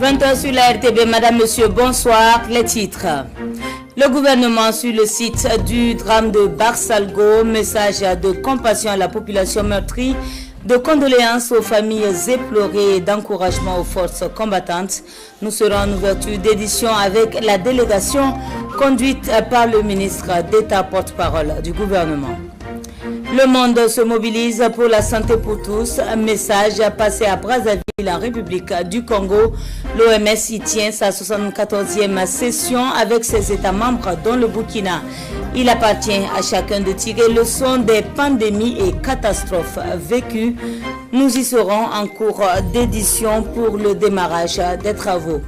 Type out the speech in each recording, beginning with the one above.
20h sur la RTB, madame, monsieur, bonsoir. Les titres. Le gouvernement sur le site du drame de Barsalgo, message de compassion à la population meurtrie, de condoléances aux familles éplorées et d'encouragement aux forces combattantes. Nous serons en ouverture d'édition avec la délégation conduite par le ministre d'État porte-parole du gouvernement. Le monde se mobilise pour la santé pour tous. Un message passé à Brazzaville, en République du Congo. L'OMS y tient sa 74e session avec ses États membres, dont le Burkina. Il appartient à chacun de tirer leçon des pandémies et catastrophes vécues. Nous y serons en cours d'édition pour le démarrage des travaux.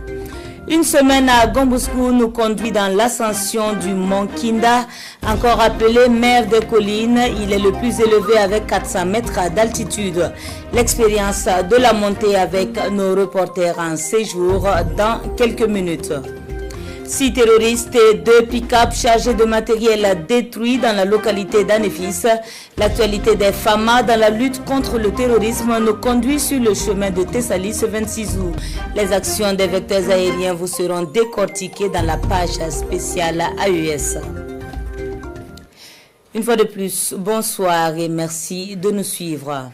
Une semaine à Gombuscou nous conduit dans l'ascension du mont Kinda, encore appelé mer des collines. Il est le plus élevé avec 400 mètres d'altitude. L'expérience de la montée avec nos reporters en séjour dans quelques minutes. 6 terroristes et 2 pick-up chargés de matériel détruit dans la localité d'Anefis. L'actualité des FAMA dans la lutte contre le terrorisme nous conduit sur le chemin de Thessalie ce 26 août. Les actions des vecteurs aériens vous seront décortiquées dans la page spéciale AES. Une fois de plus, bonsoir et merci de nous suivre.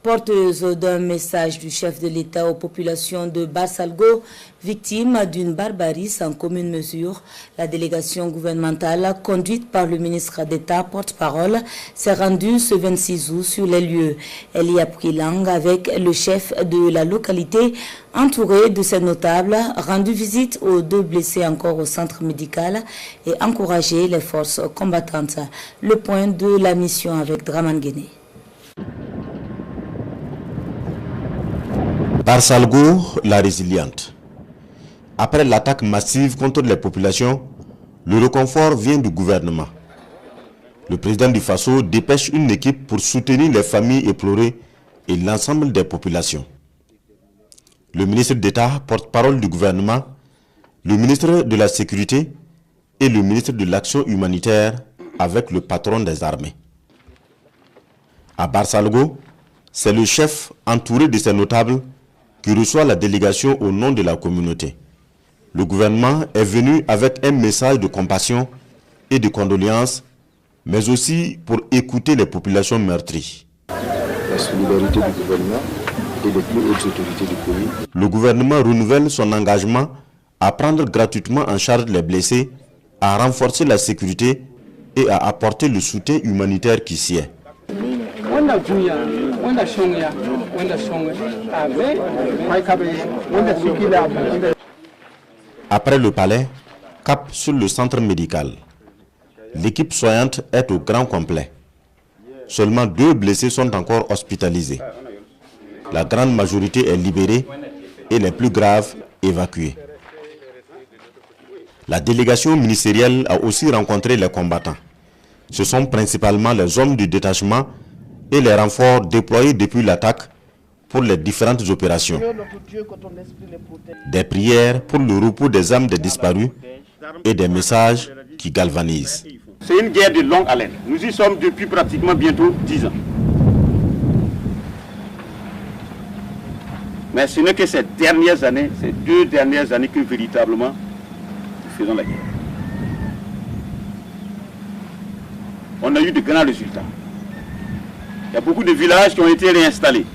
Porteuse d'un message du chef de l'État aux populations de Barsalgo, victimes d'une barbarie sans commune mesure, la délégation gouvernementale conduite par le ministre d'État porte-parole s'est rendue ce 26 août sur les lieux. Elle y a pris langue avec le chef de la localité, entouré de ses notables, rendu visite aux 2 blessés encore au centre médical et encouragé les forces combattantes. Le point de la mission avec Draman Guéné. Barsalgo, la résiliente. Après l'attaque massive contre les populations, le réconfort vient du gouvernement. Le président du Faso dépêche une équipe pour soutenir les familles éplorées et l'ensemble des populations. Le ministre d'État, porte-parole du gouvernement, le ministre de la Sécurité et le ministre de l'Action humanitaire avec le patron des armées. À Barsalgo, c'est le chef entouré de ses notables qui reçoit la délégation au nom de la communauté. Le gouvernement est venu avec un message de compassion et de condoléances, mais aussi pour écouter les populations meurtries. La solidarité du gouvernement et des plus hautes autorités du pays. Le gouvernement renouvelle son engagement à prendre gratuitement en charge les blessés, à renforcer la sécurité et à apporter le soutien humanitaire qui s'y est. Après le palais, cap sur le centre médical. L'équipe soignante est au grand complet. Seulement 2 blessés sont encore hospitalisés. La grande majorité est libérée et les plus graves évacués. La délégation ministérielle a aussi rencontré les combattants. Ce sont principalement les hommes du détachement et les renforts déployés depuis l'attaque pour les différentes opérations. Des prières pour le repos des âmes des disparus et des messages qui galvanisent. C'est une guerre de longue haleine. Nous y sommes depuis pratiquement bientôt 10 ans. Mais ce n'est que ces 2 dernières années que véritablement nous faisons la guerre. On a eu de grands résultats. Il y a beaucoup de villages qui ont été réinstallés.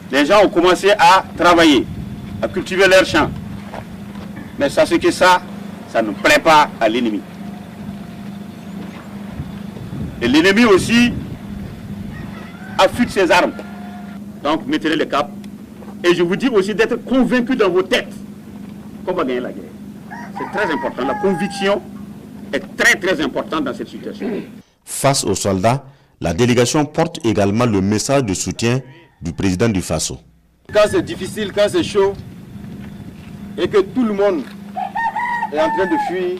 Les gens ont commencé à travailler, à cultiver leurs champs. Mais sachez que ça ne plaît pas à l'ennemi. Et l'ennemi aussi affûte ses armes. Donc mettez le cap. Et je vous dis aussi d'être convaincu dans vos têtes qu'on va gagner la guerre. C'est très important. La conviction est très très importante dans cette situation. Face aux soldats, la délégation porte également le message de soutien du président du Faso. Quand c'est difficile, quand c'est chaud, et que tout le monde est en train de fuir,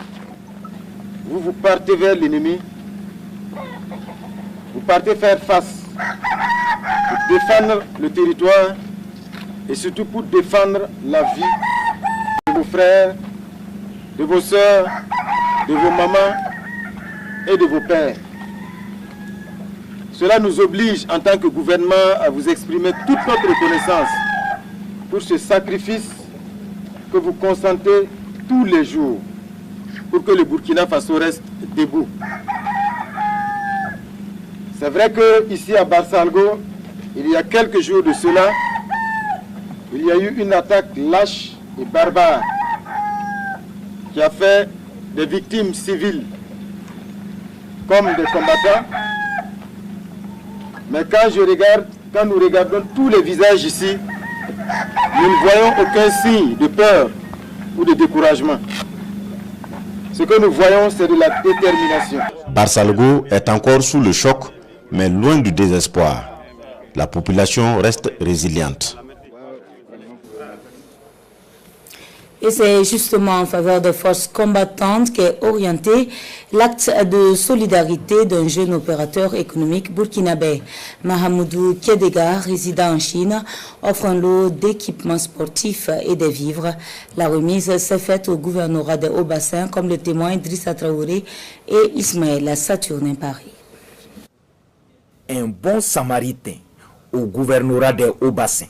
vous partez vers l'ennemi, vous partez faire face pour défendre le territoire et surtout pour défendre la vie de vos frères, de vos sœurs, de vos mamans et de vos pères. Cela nous oblige en tant que gouvernement à vous exprimer toute notre reconnaissance pour ce sacrifice que vous consentez tous les jours pour que le Burkina Faso reste debout. C'est vrai qu'ici à Barsalgo, il y a quelques jours de cela, il y a eu une attaque lâche et barbare qui a fait des victimes civiles comme des combattants. Mais quand nous regardons tous les visages ici, nous ne voyons aucun signe de peur ou de découragement. Ce que nous voyons, c'est de la détermination. Barsalgo est encore sous le choc, mais loin du désespoir. La population reste résiliente. Et c'est justement en faveur des forces combattantes qu'est orienté l'acte de solidarité d'un jeune opérateur économique burkinabé. Mahamoudou Kédega, résident en Chine, offre un lot d'équipements sportifs et des vivres. La remise s'est faite au gouvernorat des Hauts-Bassins, comme le témoignent Idrissa Traoré et Ismaël Saturnin Paris. Un bon samaritain au gouvernorat des Hauts-Bassins.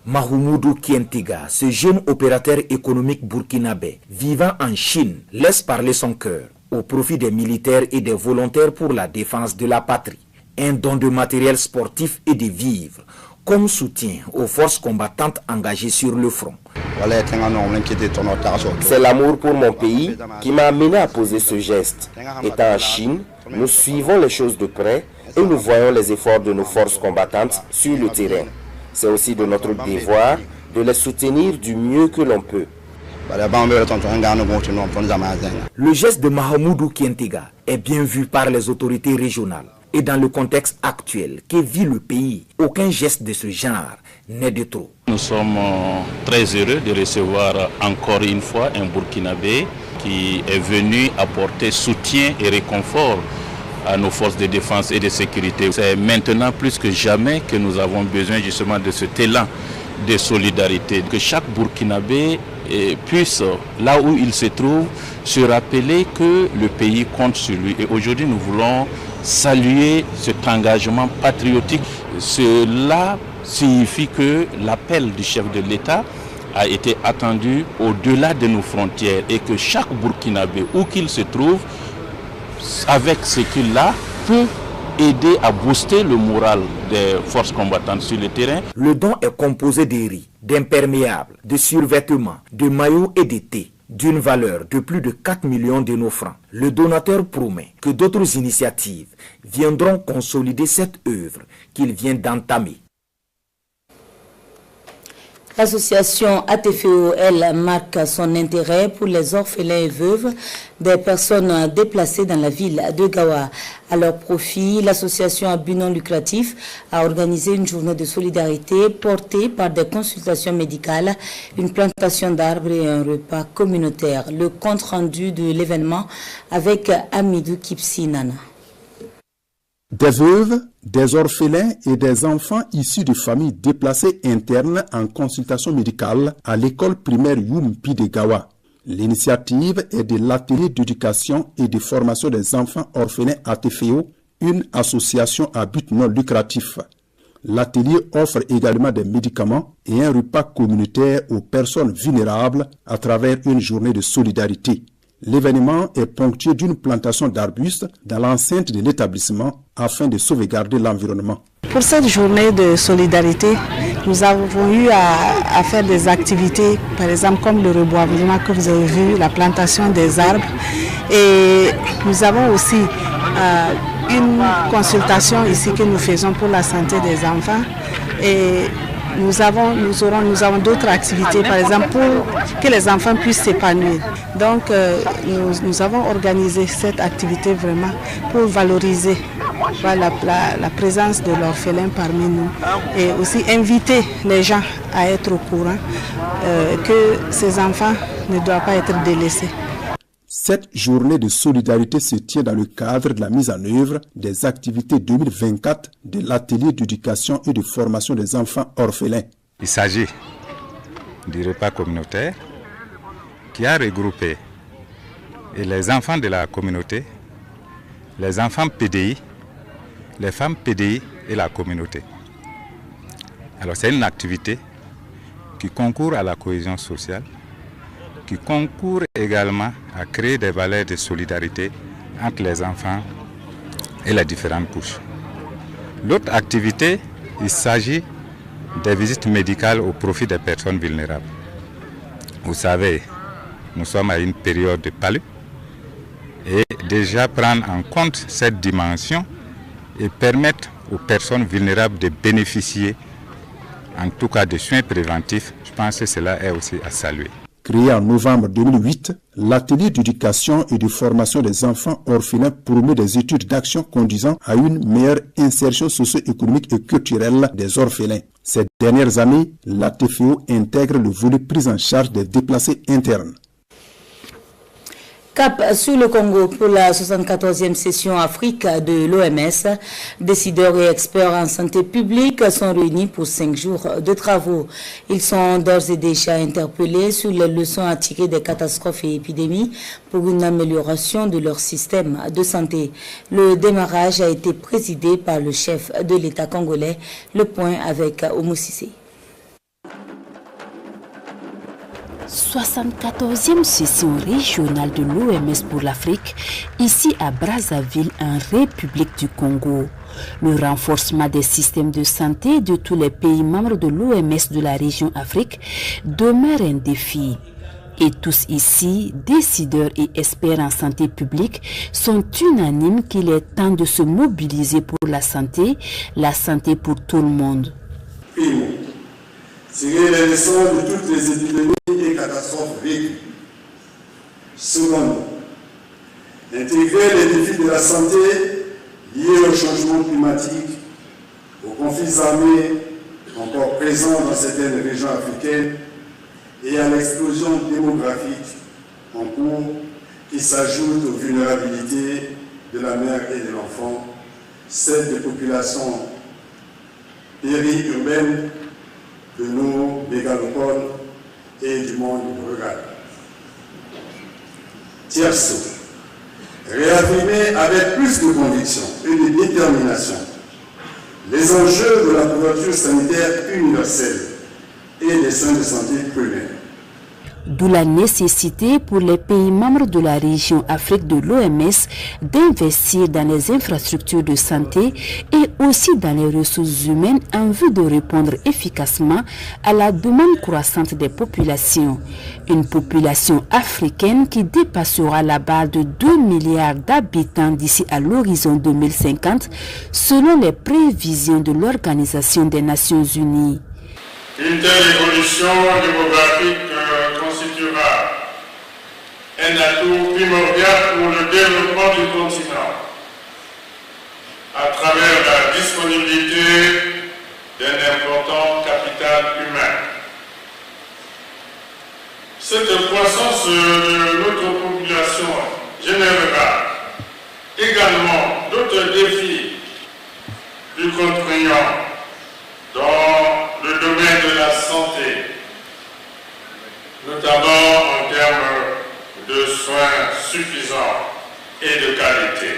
Mahamoudou Kientiga, ce jeune opérateur économique burkinabé vivant en Chine, laisse parler son cœur au profit des militaires et des volontaires pour la défense de la patrie. Un don de matériel sportif et de vivres comme soutien aux forces combattantes engagées sur le front. C'est l'amour pour mon pays qui m'a amené à poser ce geste. Étant en Chine, nous suivons les choses de près et nous voyons les efforts de nos forces combattantes sur le terrain. C'est aussi de notre devoir de les soutenir du mieux que l'on peut. Le geste de Mahamoudou Kientiga est bien vu par les autorités régionales. Et dans le contexte actuel que vit le pays, aucun geste de ce genre n'est de trop. Nous sommes très heureux de recevoir encore une fois un Burkinabé qui est venu apporter soutien et réconfort à nos forces de défense et de sécurité. C'est maintenant plus que jamais que nous avons besoin justement de cet élan de solidarité. Que chaque Burkinabé puisse, là où il se trouve, se rappeler que le pays compte sur lui. Et aujourd'hui, nous voulons saluer cet engagement patriotique. Cela signifie que l'appel du chef de l'État a été attendu au-delà de nos frontières et que chaque Burkinabé, où qu'il se trouve, avec ce qu'il a, peut aider à booster le moral des forces combattantes sur le terrain. Le don est composé de riz, d'imperméables, de survêtements, de maillots et de thé, d'une valeur de plus de 4 millions de nos francs. Le donateur promet que d'autres initiatives viendront consolider cette œuvre qu'il vient d'entamer. L'association ATFEO, elle, marque son intérêt pour les orphelins et veuves des personnes déplacées dans la ville de Gawa. À leur profit, l'association à but non lucratif a organisé une journée de solidarité portée par des consultations médicales, une plantation d'arbres et un repas communautaire. Le compte rendu de l'événement avec Amidou Kipsi-Nana. Des veuves, des orphelins et des enfants issus de familles déplacées internes en consultation médicale à l'école primaire Yumpi de Gawa. L'initiative est de l'atelier d'éducation et de formation des enfants orphelins ATFEO, une association à but non lucratif. L'atelier offre également des médicaments et un repas communautaire aux personnes vulnérables à travers une journée de solidarité. L'événement est ponctué d'une plantation d'arbustes dans l'enceinte de l'établissement afin de sauvegarder l'environnement. Pour cette journée de solidarité, nous avons eu à faire des activités, par exemple comme le reboisement que vous avez vu, la plantation des arbres. Et nous avons aussi une consultation ici que nous faisons pour la santé des enfants. Et nous avons d'autres activités, par exemple, pour que les enfants puissent s'épanouir. Donc, nous avons organisé cette activité vraiment pour valoriser la présence de l'orphelin parmi nous et aussi inviter les gens à être au courant que ces enfants ne doivent pas être délaissés. Cette journée de solidarité se tient dans le cadre de la mise en œuvre des activités 2024 de l'atelier d'éducation et de formation des enfants orphelins. Il s'agit du repas communautaire qui a regroupé les enfants de la communauté, les enfants PDI, les femmes PDI et la communauté. Alors c'est une activité qui concourt à la cohésion sociale, qui concourt également à créer des valeurs de solidarité entre les enfants et les différentes couches. L'autre activité, il s'agit des visites médicales au profit des personnes vulnérables. Vous savez, nous sommes à une période de palu et déjà prendre en compte cette dimension et permettre aux personnes vulnérables de bénéficier en tout cas de soins préventifs, je pense que cela est aussi à saluer. Créé en novembre 2008, l'atelier d'éducation et de formation des enfants orphelins promet des études d'action conduisant à une meilleure insertion socio-économique et culturelle des orphelins. Ces dernières années, la TFO intègre le volet prise en charge des déplacés internes. Cap sur le Congo pour la 74e session Afrique de l'OMS. Décideurs et experts en santé publique sont réunis pour 5 jours de travaux. Ils sont d'ores et déjà interpellés sur les leçons à tirer des catastrophes et épidémies pour une amélioration de leur système de santé. Le démarrage a été présidé par le chef de l'État congolais. Le point avec Oumou Cissé. 74e session régionale de l'OMS pour l'Afrique, ici à Brazzaville, en République du Congo. Le renforcement des systèmes de santé de tous les pays membres de l'OMS de la région Afrique demeure un défi. Et tous ici, décideurs et experts en santé publique, sont unanimes qu'il est temps de se mobiliser pour la santé pour tout le monde. Tirer les leçons de toutes les épidémies et catastrophes vécues. Second, intégrer les défis de la santé liés au changement climatique, aux conflits armés encore présents dans certaines régions africaines et à l'explosion démographique en cours qui s'ajoute aux vulnérabilités de la mère et de l'enfant, celles des populations périurbaines, de nos mégalopoles et du monde rural. Tierce, réaffirmer avec plus de conviction et de détermination les enjeux de la couverture sanitaire universelle et des soins de santé primaires. D'où la nécessité pour les pays membres de la région Afrique de l'OMS d'investir dans les infrastructures de santé et aussi dans les ressources humaines en vue de répondre efficacement à la demande croissante des populations. Une population africaine qui dépassera la barre de 2 milliards d'habitants d'ici à l'horizon 2050 selon les prévisions de l'Organisation des Nations Unies. Une telle évolution démographique constituera un atout primordial pour le développement du continent à travers la disponibilité d'un important capital humain. Cette croissance de notre population générera également d'autres défis plus contraignants dans le domaine de la santé, notamment en termes de soins suffisants et de qualité.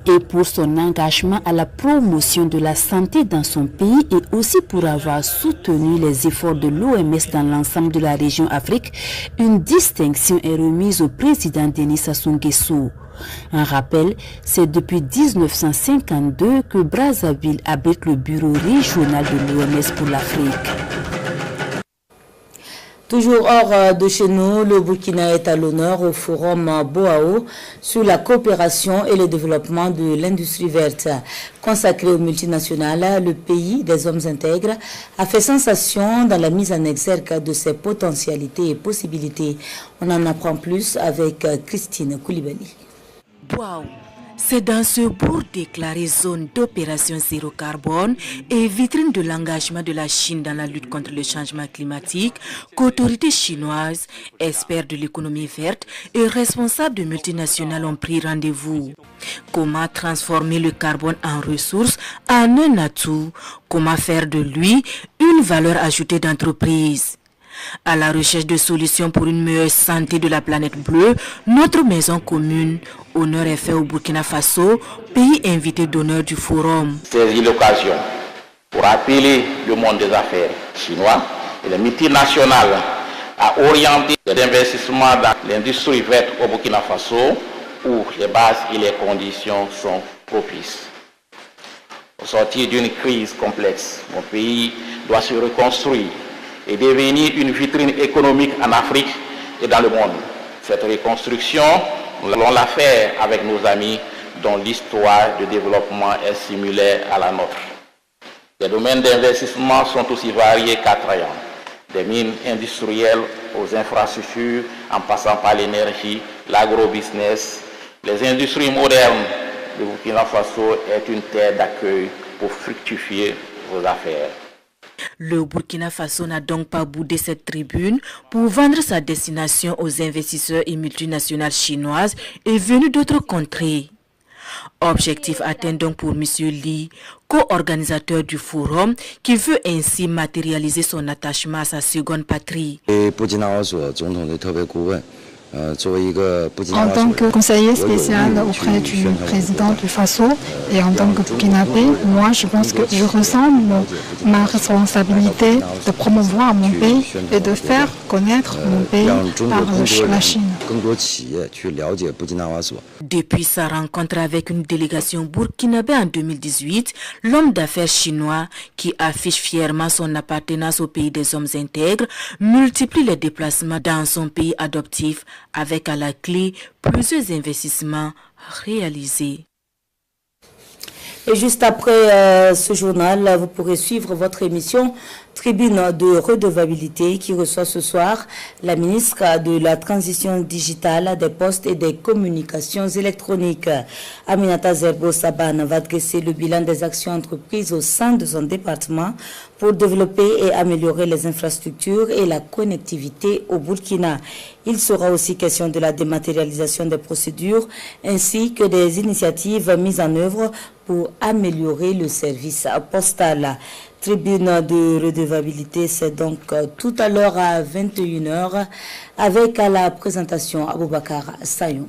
Et pour son engagement à la promotion de la santé dans son pays et aussi pour avoir soutenu les efforts de l'OMS dans l'ensemble de la région Afrique, une distinction est remise au président Denis Sassou Nguesso. Un rappel, c'est depuis 1952 que Brazzaville abrite le bureau régional de l'OMS pour l'Afrique. Toujours hors de chez nous, le Burkina est à l'honneur au forum Boao sur la coopération et le développement de l'industrie verte. Consacré aux multinationales, le pays des hommes intègres a fait sensation dans la mise en exergue de ses potentialités et possibilités. On en apprend plus avec Christine Koulibaly. Wow. C'est dans ce bourg déclaré zone d'opération zéro carbone et vitrine de l'engagement de la Chine dans la lutte contre le changement climatique qu'autorités chinoises, experts de l'économie verte et responsables de multinationales ont pris rendez-vous. Comment transformer le carbone en ressource, en un atout? Comment faire de lui une valeur ajoutée d'entreprise? À la recherche de solutions pour une meilleure santé de la planète bleue, notre maison commune, honneur est fait au Burkina Faso, pays invité d'honneur du forum. Saisis l'occasion pour appeler le monde des affaires chinois et les multinationales à orienter les investissements dans l'industrie verte au Burkina Faso, où les bases et les conditions sont propices. Au sortir d'une crise complexe, mon pays doit se reconstruire et devenir une vitrine économique en Afrique et dans le monde. Cette reconstruction, nous allons la faire avec nos amis dont l'histoire de développement est similaire à la nôtre. Les domaines d'investissement sont aussi variés qu'attrayants, des mines industrielles aux infrastructures en passant par l'énergie, l'agrobusiness. Les industries modernes de Burkina Faso est une terre d'accueil pour fructifier vos affaires. Le Burkina Faso n'a donc pas boudé cette tribune pour vendre sa destination aux investisseurs et multinationales chinoises et venus d'autres contrées. Objectif atteint donc pour M. Li, co-organisateur du forum, qui veut ainsi matérialiser son attachement à sa seconde patrie. En tant que conseiller spécial auprès du président du Faso et en tant que Burkinabé, moi je pense que je ressens ma responsabilité de promouvoir mon pays et de faire connaître mon pays par la Chine. Depuis sa rencontre avec une délégation burkinabé en 2018, l'homme d'affaires chinois, qui affiche fièrement son appartenance au pays des hommes intègres, multiplie les déplacements dans son pays adoptif, avec à la clé plusieurs investissements réalisés. Et juste après ce journal, vous pourrez suivre votre émission Tribune de redevabilité qui reçoit ce soir la ministre de la Transition digitale, des postes et des communications électroniques. Aminata Zerbo Saban va dresser le bilan des actions entreprises au sein de son département pour développer et améliorer les infrastructures et la connectivité au Burkina. Il sera aussi question de la dématérialisation des procédures ainsi que des initiatives mises en œuvre pour améliorer le service postal. Tribune de redevabilité, c'est donc tout à l'heure à 21h avec à la présentation Aboubakar Sayon.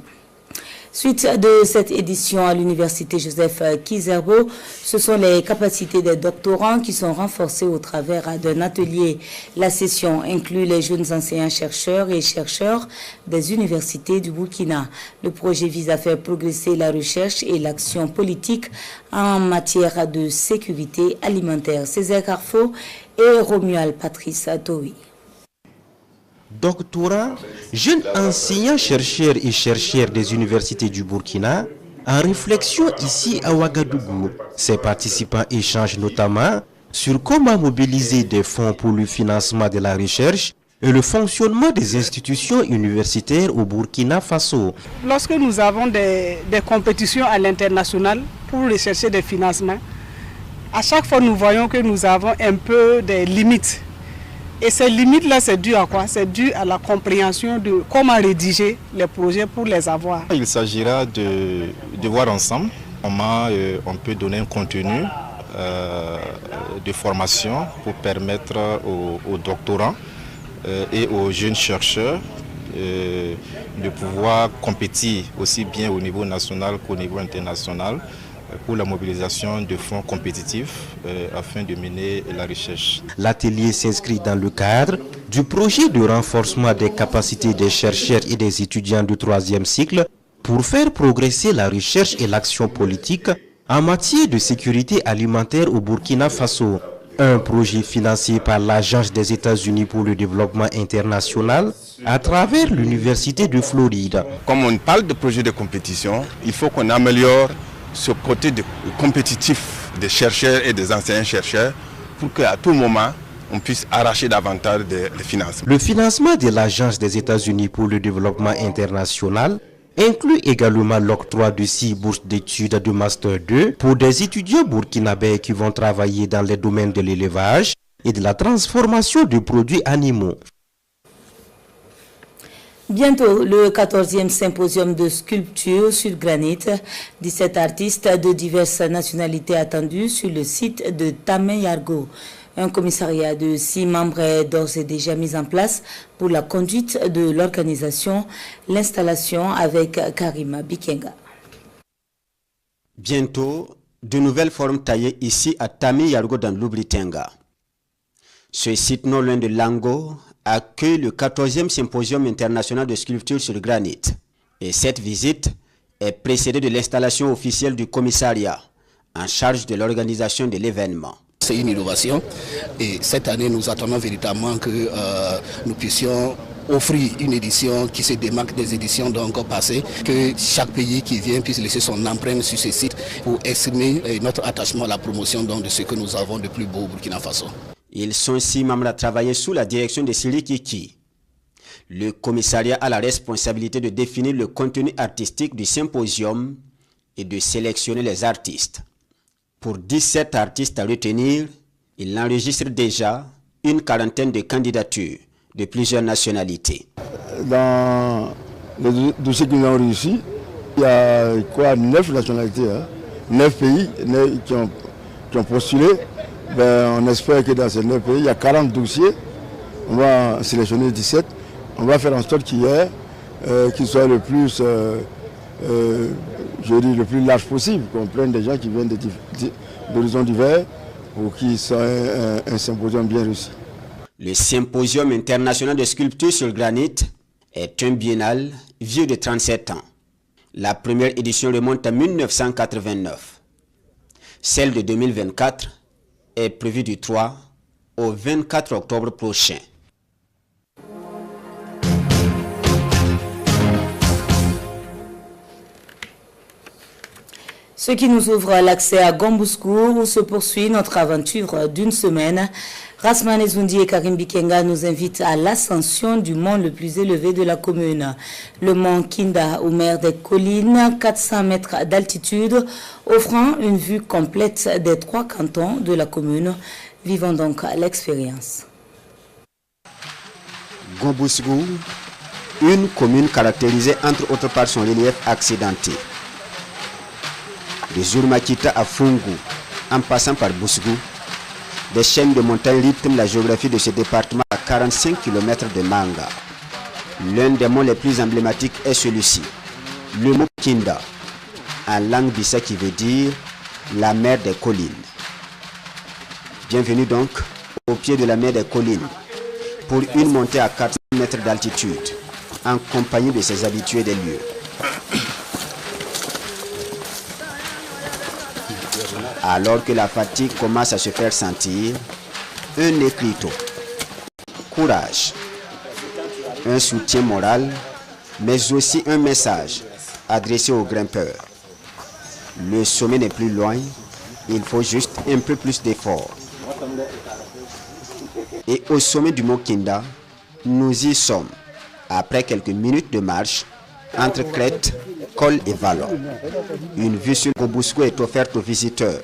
Suite de cette édition à l'université Joseph Kizerbo, ce sont les capacités des doctorants qui sont renforcées au travers d'un atelier. La session inclut les jeunes enseignants-chercheurs et chercheurs des universités du Burkina. Le projet vise à faire progresser la recherche et l'action politique en matière de sécurité alimentaire. Césaire Carfo et Romuald Patrice Toui. Doctorants, jeunes enseignants, chercheurs et chercheurs des universités du Burkina, en réflexion ici à Ouagadougou. Ces participants échangent notamment sur comment mobiliser des fonds pour le financement de la recherche et le fonctionnement des institutions universitaires au Burkina Faso. Lorsque nous avons des compétitions à l'international pour rechercher des financements, à chaque fois nous voyons que nous avons un peu des limites. Et ces limites-là, c'est dû à quoi? C'est dû à la compréhension de comment rédiger les projets pour les avoir. Il s'agira de voir ensemble comment on peut donner un contenu de formation pour permettre aux doctorants et aux jeunes chercheurs de pouvoir compétir aussi bien au niveau national qu'au niveau international pour la mobilisation de fonds compétitifs afin de mener la recherche. L'atelier s'inscrit dans le cadre du projet de renforcement des capacités des chercheurs et des étudiants du 3e cycle pour faire progresser la recherche et l'action politique en matière de sécurité alimentaire au Burkina Faso. Un projet financé par l'Agence des États-Unis pour le développement international à travers l'Université de Floride. Comme on parle de projet de compétition, il faut qu'on améliore ce côté compétitif des chercheurs et des enseignants-chercheurs pour qu'à tout moment, on puisse arracher davantage de financements. Le financement de l'Agence des États-Unis pour le développement international inclut également l'octroi de 6 bourses d'études de Master 2 pour des étudiants burkinabés qui vont travailler dans les domaines de l'élevage et de la transformation de produits animaux. Bientôt, le 14e symposium de sculpture sur granit. 17 artistes de diverses nationalités attendus sur le site de Tamé-Yargo. Un commissariat de 6 membres est d'ores et déjà mis en place pour la conduite de l'organisation. L'installation avec Karima Bikenga. Bientôt, de nouvelles formes taillées ici à Tamé-Yargo dans l'Oubli-Tenga. Ce site non loin de Lango accueille le 14e symposium international de sculpture sur granit. Et cette visite est précédée de l'installation officielle du commissariat en charge de l'organisation de l'événement. C'est une innovation et cette année nous attendons véritablement que nous puissions offrir une édition qui se démarque des éditions donc passées, que chaque pays qui vient puisse laisser son empreinte sur ce site pour exprimer notre attachement à la promotion donc, de ce que nous avons de plus beau au Burkina Faso. Ils sont 6 membres à travailler sous la direction de Siri Kiki. Le commissariat a la responsabilité de définir le contenu artistique du symposium et de sélectionner les artistes. Pour 17 artistes à retenir, il enregistre déjà une quarantaine de candidatures de plusieurs nationalités. Dans les dossiers qui nous ont réussi, il y a 9 nationalités, 9 pays qui ont postulé. On espère que dans ces 9 pays, il y a 40 dossiers. On va sélectionner 17. On va faire en sorte qu'il soit le plus, le plus large possible, qu'on prenne des gens qui viennent d'horizons divers pour qu'il soit un symposium bien réussi. Le symposium international de sculpture sur granit est un biennale vieux de 37 ans. La première édition remonte à 1989. Celle de 2024 est prévue du 3 au 24 octobre prochain. Ce qui nous ouvre l'accès à Gombouskou où se poursuit notre aventure d'une semaine. Rasman Ezoundi et Karim Bikenga nous invitent à l'ascension du mont le plus élevé de la commune. Le mont Kinda, au mer des collines, 400 mètres d'altitude, offrant une vue complète des 3 cantons de la commune. Vivons donc l'expérience. Gombouskou, une commune caractérisée entre autres par son relief accidenté. De Zurmakita à Fungu, en passant par Bousgou, des chaînes de montagnes rythment la géographie de ce département à 45 km de Manga. L'un des monts les plus emblématiques est celui-ci, le mont Kinda, en langue bissa qui veut dire la mer des collines. Bienvenue donc au pied de la mer des collines pour une montée à 400 mètres d'altitude en compagnie de ses habitués des lieux. Alors que la fatigue commence à se faire sentir, un écriteau, courage, un soutien moral, mais aussi un message adressé aux grimpeurs. Le sommet n'est plus loin, il faut juste un peu plus d'effort. Et au sommet du mont Kinda, nous y sommes, après quelques minutes de marche, entre crête, col et vallon. Une vue sur Gombouskou est offerte aux visiteurs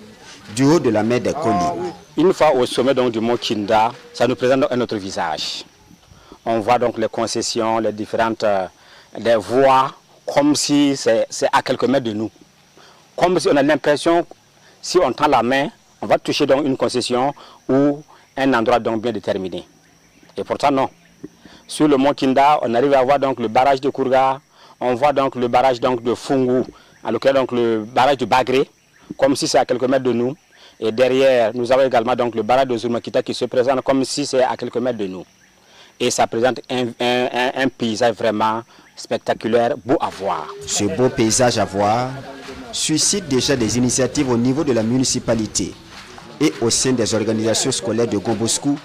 du haut de la mer des collines. Une fois au sommet donc, du mont Kinda, ça nous présente un autre visage. On voit donc les concessions, les différentes les voies, comme si c'est à quelques mètres de nous. Comme si on a l'impression, si on tend la main, on va toucher donc une concession ou un endroit donc bien déterminé. Et pourtant non. Sur le mont Kinda, on arrive à voir donc le barrage de Kourga, on voit donc le barrage donc de Fungu, à lequel donc le barrage de Bagré, comme si c'est à quelques mètres de nous. Et derrière, nous avons également donc le barrage de Zurmakita qui se présente comme si c'est à quelques mètres de nous. Et ça présente un paysage vraiment spectaculaire, beau à voir. Ce beau paysage à voir suscite déjà des initiatives au niveau de la municipalité et au sein des organisations scolaires de Gombouskou,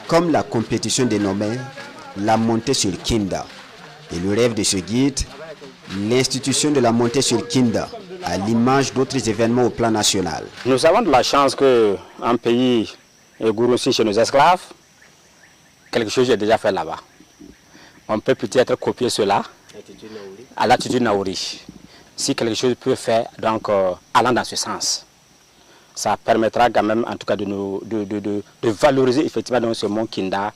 comme la compétition dénommée la montée sur Kinda. Et le rêve de ce guide, l'institution de la montée sur Kinda, à l'image d'autres événements au plan national. Nous avons de la chance qu'un pays est gourou chez nos esclaves, quelque chose est déjà fait là-bas. On peut peut-être copier cela à l'attitude Naouri. Si quelque chose peut faire, donc allant dans ce sens, ça permettra quand même en tout cas de valoriser effectivement donc, ce mont Kinda.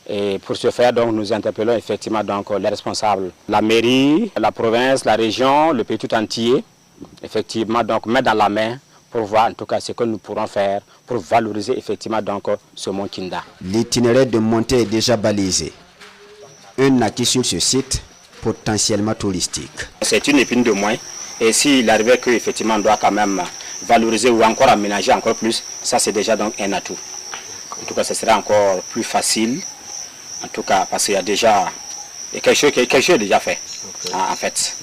Et pour ce faire, donc, nous interpellons effectivement donc, les responsables, la mairie, la province, la région, le pays tout entier, effectivement donc main dans la main pour voir en tout cas ce que nous pourrons faire pour valoriser effectivement donc ce mont Kinda. L'itinéraire de montée est déjà balisé. Un acquis sur ce site potentiellement touristique. C'est une épine de moins et s'il arrivait qu'effectivement on doit quand même valoriser ou encore aménager encore plus, ça c'est déjà donc un atout. En tout cas, ce sera encore plus facile. En tout cas, parce qu'il y a déjà quelque chose est déjà fait, en fait.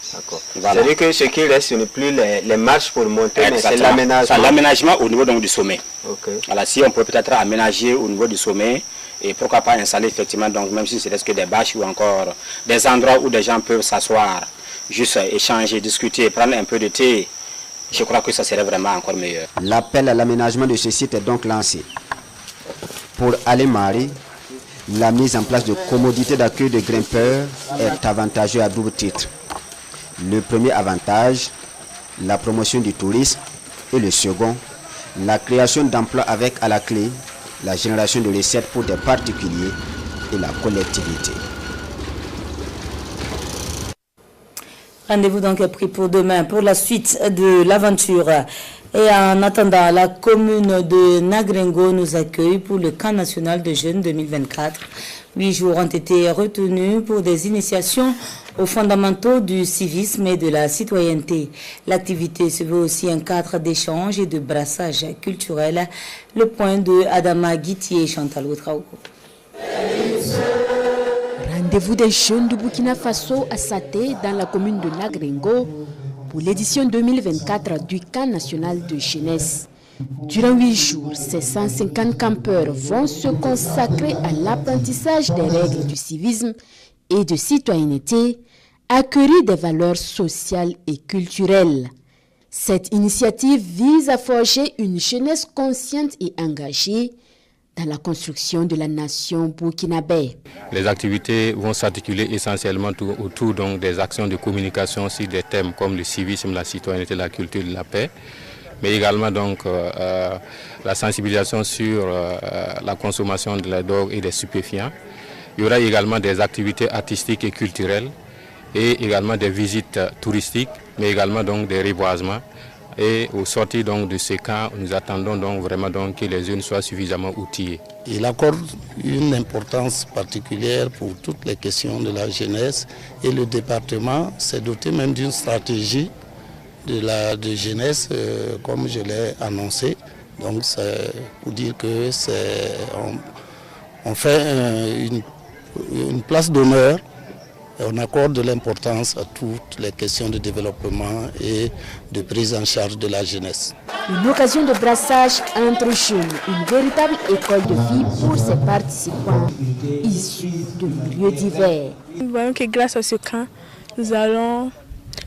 Voilà. C'est-à-dire que ce qui reste, ce n'est plus les marches pour monter, mais c'est l'aménagement. C'est l'aménagement au niveau donc, du sommet. Okay. Voilà, si on peut peut-être aménager au niveau du sommet, et pourquoi pas installer effectivement, donc, même si ce reste que des bâches ou encore des endroits où des gens peuvent s'asseoir, juste échanger, discuter, prendre un peu de thé, je crois que ça serait vraiment encore meilleur. L'appel à l'aménagement de ce site est donc lancé. Pour Alémari, la mise en place de commodités d'accueil de grimpeurs est avantageuse à double titre. Le premier avantage, la promotion du tourisme, et le second, la création d'emplois avec à la clé la génération de recettes pour des particuliers et la collectivité. Rendez-vous donc est pris pour demain pour la suite de l'aventure. Et en attendant, la commune de Nagrengo nous accueille pour le camp national de jeunes 2024. 8 jours ont été retenus pour des initiations aux fondamentaux du civisme et de la citoyenneté. L'activité se veut aussi un cadre d'échange et de brassage culturel. Le point de Adama Guitier et Chantal Outraogo. Rendez-vous des jeunes du Burkina Faso à Saté dans la commune de Nagrengo pour l'édition 2024 du camp national de jeunesse. Durant 8 jours, ces 150 campeurs vont se consacrer à l'apprentissage des règles du civisme et de citoyenneté, acquérir des valeurs sociales et culturelles. Cette initiative vise à forger une jeunesse consciente et engagée dans la construction de la nation burkinabé. Les activités vont s'articuler essentiellement autour donc, des actions de communication sur des thèmes comme le civisme, la citoyenneté, la culture de la paix, mais également donc, la sensibilisation sur la consommation de la drogue et des stupéfiants. Il y aura également des activités artistiques et culturelles et également des visites touristiques, mais également donc, des reboisements. Et au sortir donc de ces camps, nous attendons donc vraiment donc que les jeunes soient suffisamment outillés. Il accorde une importance particulière pour toutes les questions de la jeunesse et le département s'est doté même d'une stratégie de jeunesse comme je l'ai annoncé. Donc c'est pour dire que on fait une place d'honneur. On accorde de l'importance à toutes les questions de développement et de prise en charge de la jeunesse. Une occasion de brassage entre jeunes, une véritable école de vie pour ces participants issus de milieux divers. Nous voyons que grâce à ce camp, nous allons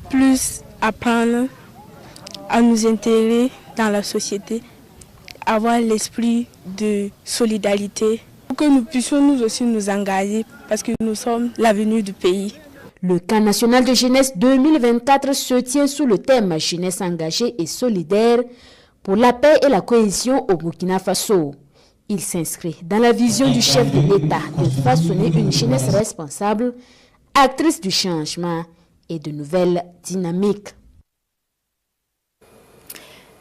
plus apprendre à nous intégrer dans la société, avoir l'esprit de solidarité, pour que nous puissions nous aussi nous engager parce que nous sommes l'avenir du pays. Le camp national de jeunesse 2024 se tient sous le thème jeunesse engagée et solidaire pour la paix et la cohésion au Burkina Faso. Il s'inscrit dans la vision du chef de l'État de façonner une jeunesse responsable, actrice du changement et de nouvelles dynamiques.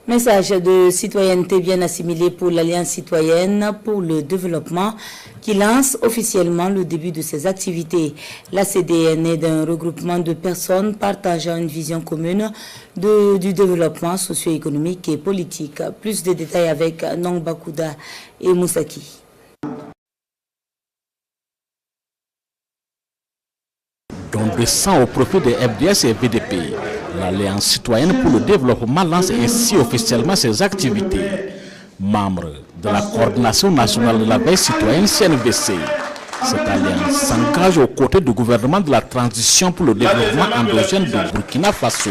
Message de citoyenneté bien assimilé pour l'Alliance citoyenne pour le développement qui lance officiellement le début de ses activités. L'ACD est née d'un regroupement de personnes partageant une vision commune du développement socio-économique et politique. Plus de détails avec Nong Bakouda et Moussaki. Don de sang au profit des FDS et BDP. L'Alliance citoyenne pour le développement lance ainsi officiellement ses activités. Membre de la coordination nationale de la veille citoyenne CNVC, cette alliance s'engage aux côtés du gouvernement de la transition pour le développement endogène de Burkina Faso.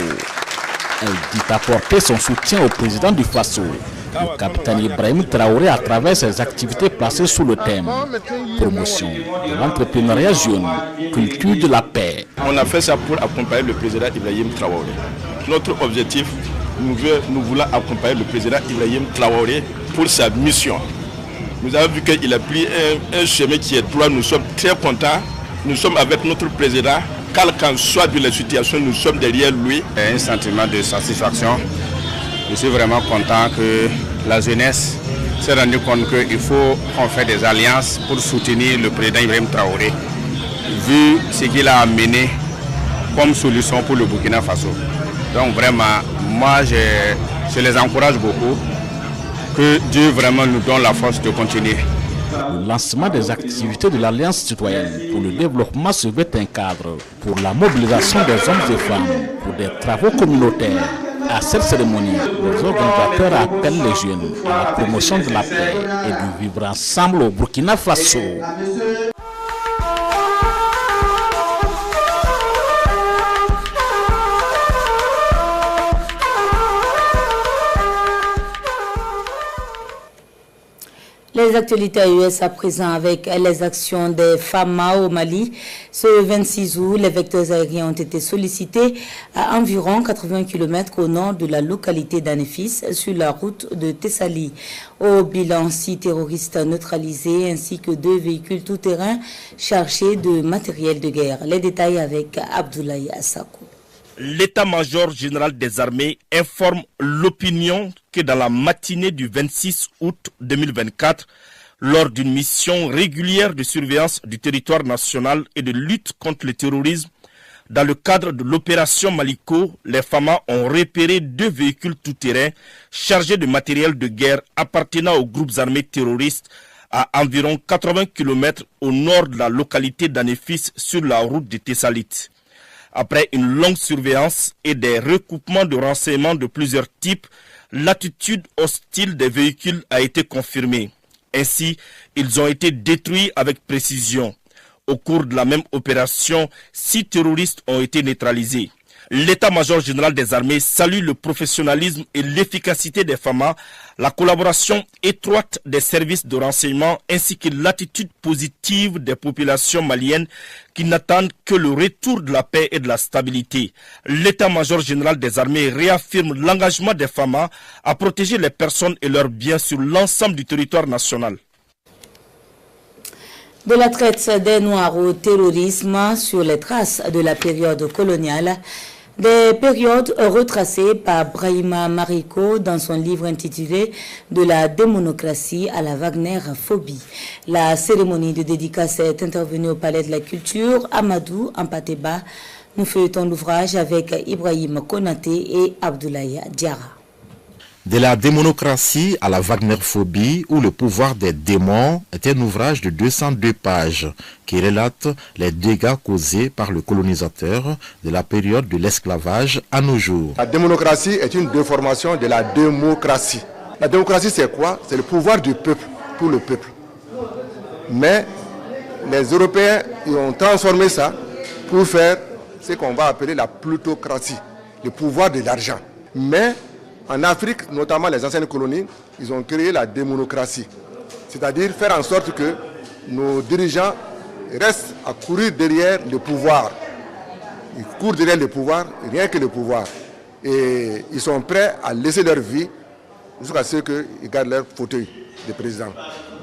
Elle dit apporter son soutien au président du Faso, le capitaine Ibrahim Traoré, à travers ses activités placées sous le thème promotion de l'entrepreneuriat jeune, culture de la paix. On a fait ça pour accompagner le président Ibrahim Traoré. Notre objectif, nous voulons accompagner le président Ibrahim Traoré pour sa mission. Nous avons vu qu'il a pris un chemin qui est droit. Nous sommes très contents. Nous sommes avec notre président. Quelle qu'en soit de la situation, nous sommes derrière lui. Un sentiment de satisfaction. Je suis vraiment content que la jeunesse s'est rendue compte qu'il faut qu'on fasse des alliances pour soutenir le président Ibrahim Traoré, vu ce qu'il a amené comme solution pour le Burkina Faso. Donc vraiment, moi je les encourage beaucoup, que Dieu vraiment nous donne la force de continuer. Le lancement des activités de l'Alliance citoyenne pour le développement se veut un cadre pour la mobilisation des hommes et femmes pour des travaux communautaires. À cette cérémonie, les organisateurs appellent les jeunes à la promotion de la paix et du vivre ensemble au Burkina Faso. Les actualités US à présent avec les actions des FAMA au Mali. Ce 26 août, les vecteurs aériens ont été sollicités à environ 80 km au nord de la localité d'Anefis sur la route de Tessali. Au bilan, 6 terroristes neutralisés ainsi que 2 véhicules tout-terrain chargés de matériel de guerre. Les détails avec Abdoulaye Assakou. L'état-major général des armées informe l'opinion que dans la matinée du 26 août 2024, lors d'une mission régulière de surveillance du territoire national et de lutte contre le terrorisme, dans le cadre de l'opération Maliko, les FAMA ont repéré 2 véhicules tout-terrain chargés de matériel de guerre appartenant aux groupes armés terroristes à environ 80 km au nord de la localité d'Anefis sur la route de Tessalit. Après une longue surveillance et des recoupements de renseignements de plusieurs types, l'attitude hostile des véhicules a été confirmée. Ainsi, ils ont été détruits avec précision. Au cours de la même opération, 6 terroristes ont été neutralisés. L'état-major général des armées salue le professionnalisme et l'efficacité des FAMA, la collaboration étroite des services de renseignement ainsi que l'attitude positive des populations maliennes qui n'attendent que le retour de la paix et de la stabilité. L'état-major général des armées réaffirme l'engagement des FAMA à protéger les personnes et leurs biens sur l'ensemble du territoire national. De la traite des Noirs au terrorisme sur les traces de la période coloniale, des périodes retracées par Brahima Mariko dans son livre intitulé « De la démonocratie à la Wagner-phobie ». La cérémonie de dédicace est intervenue au Palais de la Culture, Amadou Ampateba. Nous feuilletons l'ouvrage avec Ibrahim Konaté et Abdoulaye Diarra. De la démonocratie à la Wagner-phobie ou le pouvoir des démons est un ouvrage de 202 pages qui relate les dégâts causés par le colonisateur de la période de l'esclavage à nos jours. La démonocratie est une déformation de la démocratie. La démocratie, c'est quoi? C'est le pouvoir du peuple, pour le peuple. Mais les Européens ils ont transformé ça pour faire ce qu'on va appeler la plutocratie, le pouvoir de l'argent. Mais en Afrique, notamment les anciennes colonies, ils ont créé la démonocratie. C'est-à-dire faire en sorte que nos dirigeants restent à courir derrière le pouvoir. Ils courent derrière le pouvoir, rien que le pouvoir. Et ils sont prêts à laisser leur vie jusqu'à ce qu'ils gardent leur fauteuil de président.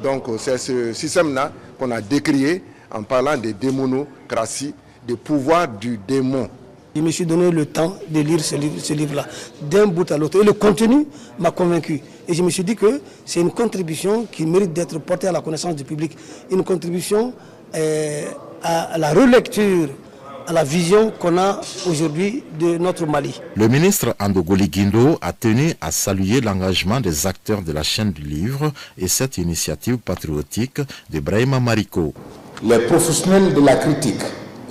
Donc c'est ce système-là qu'on a décrié en parlant de démonocratie, de pouvoir du démon. Je me suis donné le temps de lire ce livre-là, d'un bout à l'autre. Et le contenu m'a convaincu. Et je me suis dit que c'est une contribution qui mérite d'être portée à la connaissance du public. Une contribution à la relecture, à la vision qu'on a aujourd'hui de notre Mali. Le ministre Andogoli Guindo a tenu à saluer l'engagement des acteurs de la chaîne du livre et cette initiative patriotique de Brahima Mariko. Les professionnels de la critique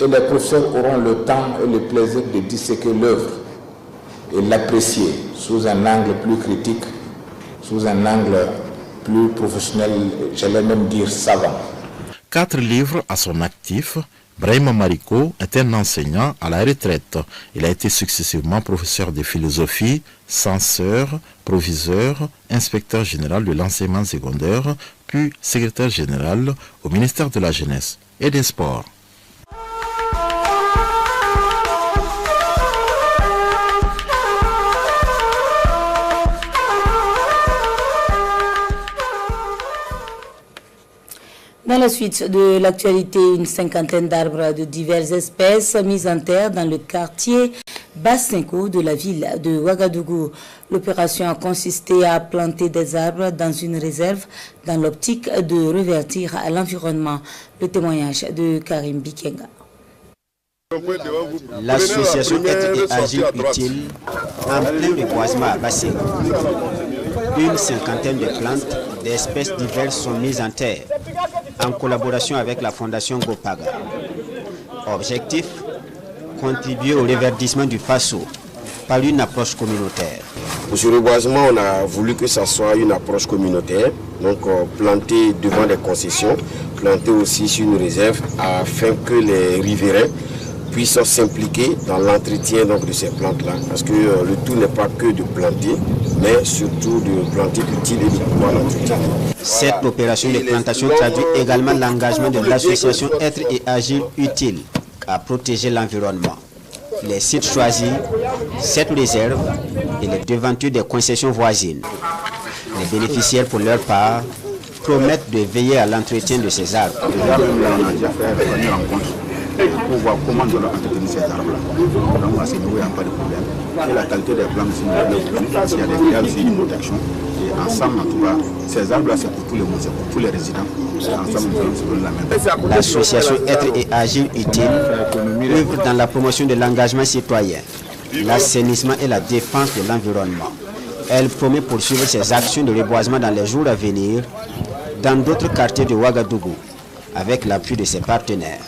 et les professeurs auront le temps et le plaisir de disséquer l'œuvre et l'apprécier sous un angle plus critique, sous un angle plus professionnel, j'allais même dire savant. 4 livres à son actif. Brahima Mariko est un enseignant à la retraite. Il a été successivement professeur de philosophie, censeur, proviseur, inspecteur général de l'enseignement secondaire, puis secrétaire général au ministère de la Jeunesse et des Sports. Dans la suite de l'actualité, une cinquantaine d'arbres de diverses espèces mis en terre dans le quartier Bassinko de la ville de Ouagadougou. L'opération a consisté à planter des arbres dans une réserve dans l'optique de revertir à l'environnement. Le témoignage de Karim Bikenga. L'association Aide et Agile Utile en plein reboisement à Bassinko. Une cinquantaine de plantes d'espèces diverses sont mises en terre en collaboration avec la Fondation Gopaga. Objectif, contribuer au reverdissement du Faso par une approche communautaire. Pour ce reboisement, on a voulu que ça soit une approche communautaire, donc planter devant des concessions, planter aussi sur une réserve afin que les riverains puissent s'impliquer dans l'entretien de ces plantes-là. Parce que le tout n'est pas que de planter, mais surtout de planter utiles et de pouvoir l'entretenir. Cette opération de plantation traduit également l'engagement de l'association Être et Agir Utile à protéger l'environnement. Les sites choisis, cette réserve et les devantures des concessions voisines. Les bénéficiaires, pour leur part, promettent de veiller à l'entretien de ces arbres. Pour voir comment on doit entretenir ces arbres-là. Donc à ce niveau, il n'y a pas de problème. Et la qualité des plantes, s'il y a des grèves, c'est une protection. Et ensemble, en tout cas, ces arbres-là, c'est pour tout le monde, c'est pour tous les résidents. Ensemble, nous allons se donner la même. L'association Être et Agir Utile œuvre dans la promotion de l'engagement citoyen, l'assainissement et la défense de l'environnement. Elle promet poursuivre ses actions de reboisement dans les jours à venir dans d'autres quartiers de Ouagadougou, avec l'appui de ses partenaires.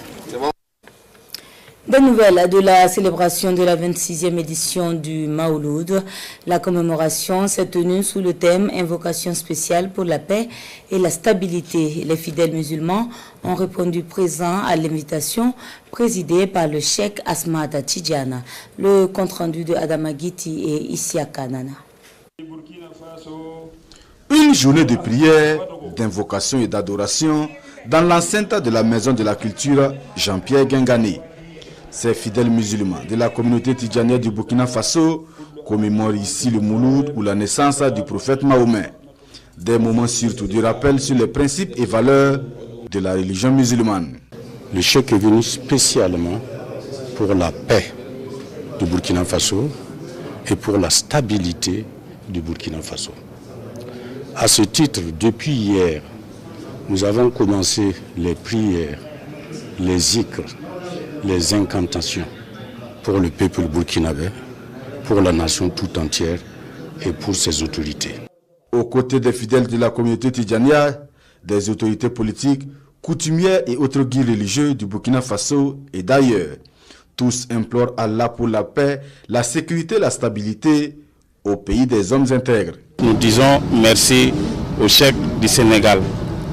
Des nouvelles de la célébration de la 26e édition du Maouloud. La commémoration s'est tenue sous le thème « Invocation spéciale pour la paix et la stabilité ». Les fidèles musulmans ont répondu présents à l'invitation présidée par le cheikh Asmata Tidjana. Le compte-rendu de Adama Guiti et Isiaka Nana. Une journée de prière, d'invocation et d'adoration dans l'enceinte de la Maison de la Culture Jean-Pierre Guingané. Ces fidèles musulmans de la communauté tidjanienne du Burkina Faso commémorent ici le Mouloud ou la naissance du prophète Mahomet. Des moments surtout de rappel sur les principes et valeurs de la religion musulmane. Le cheikh est venu spécialement pour la paix du Burkina Faso et pour la stabilité du Burkina Faso. À ce titre, depuis hier, nous avons commencé les prières, les zikrs, les incantations pour le peuple burkinabé, pour la nation tout entière et pour ses autorités. Aux côtés des fidèles de la communauté tidjanienne, des autorités politiques, coutumières et autres guides religieux du Burkina Faso et d'ailleurs, tous implorent Allah pour la paix, la sécurité et la stabilité au pays des hommes intègres. Nous disons merci au cheikh du Sénégal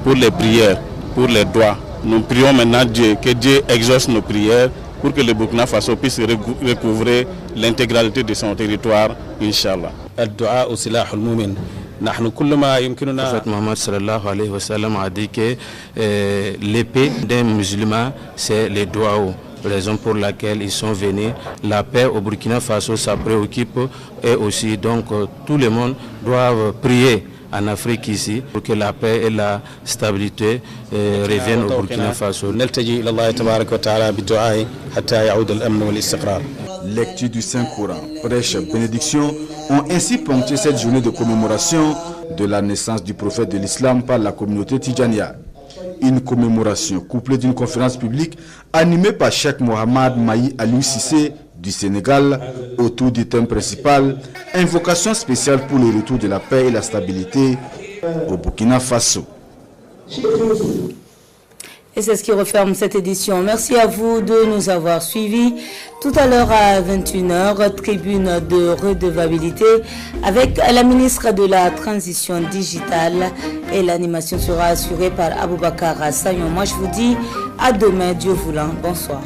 pour les prières, pour les doigts. Nous prions maintenant Dieu, que Dieu exauce nos prières pour que le Burkina Faso puisse recouvrer l'intégralité de son territoire, Inch'Allah. Le prophète Mohammed sallallahu alayhi wa sallam a dit que l'épée d'un musulman, c'est les doigts. Raison pour laquelle ils sont venus. La paix au Burkina Faso, ça préoccupe et aussi donc tout le monde doit prier en Afrique ici pour que la paix et la stabilité reviennent au Burkina Faso. Lecture du Saint-Coran, prêche, bénédiction ont ainsi ponctué cette journée de commémoration de la naissance du prophète de l'islam par la communauté tidjanienne. Une commémoration couplée d'une conférence publique animée par Cheikh Mohamed Mahi Aliou Cissé du Sénégal autour du thème principal « Invocation spéciale pour le retour de la paix et la stabilité au Burkina Faso ». Et c'est ce qui referme cette édition. Merci à vous de nous avoir suivis. Tout à l'heure à 21h, tribune de redevabilité avec la ministre de la Transition digitale et l'animation sera assurée par Aboubakar Sagnon. Moi je vous dis à demain, Dieu voulant. Bonsoir.